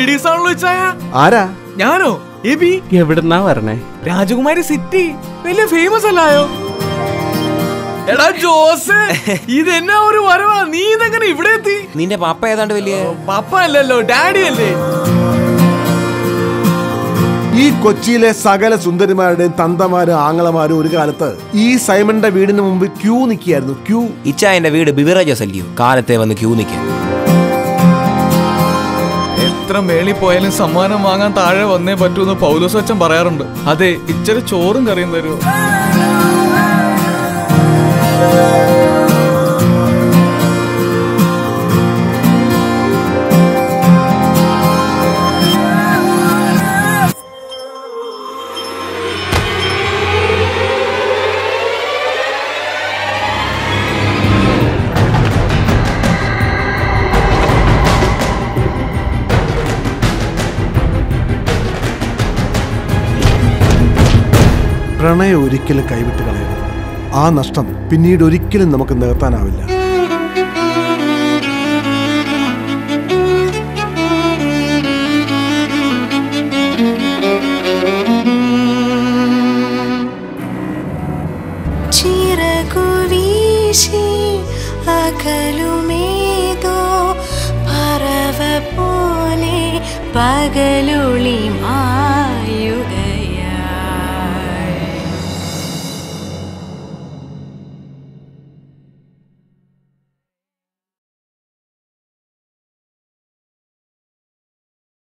Ladies ആണല്ലോ ചായ. ആരാ? ഞാനോ? എബി. എവിടുന്നാ വരണേ? രാജകുമാരി സിറ്റി വലിയ ഫേമസ് അല്ലായോ? എടാ ജോസ്, ഇതെന്നാ ഒരു വരവാ? നീ ഇതെങ്ങനെ ഇവിടെ എത്തി? നിന്റെ പപ്പ ഏതാണ്ട് വലിയ പപ്പ അല്ലല്ലോ, ഡാഡി അല്ലേ? ഈ കൊച്ചിയിലെ സകല സുന്ദരിമാരുടെയും തന്തമാരും ആങ്ങളമാരും ഒരു കാലത്ത് ഈ സൈമന്റെ വീടിന് മുമ്പ് ക്യൂ നിൽക്കുകയായിരുന്നു. ക്യൂ. ഇച്ചായന്റെ വീട് ബിവറേജസ് അല്ലയോ, കാലത്തെ വന്ന് ക്യൂ നിൽക്കാൻ. എത്ര മേളി പോയാലും സമ്മാനം വാങ്ങാൻ താഴെ വന്നേ പറ്റൂന്ന് പൗലോസ് അച്ഛൻ പറയാറുണ്ട്. അതെ, ഇച്ചിരി ചോറും കറിയും തരുമോ? പ്രണയം ഒരിക്കലും കൈവിട്ട് കളയരുത്. ആ നഷ്ടം പിന്നീട് ഒരിക്കലും നമുക്ക് നികത്താനാവില്ല. ചിറകുവീശി അകലുമേതോ പറവ പോലെ പകലൊളി മാ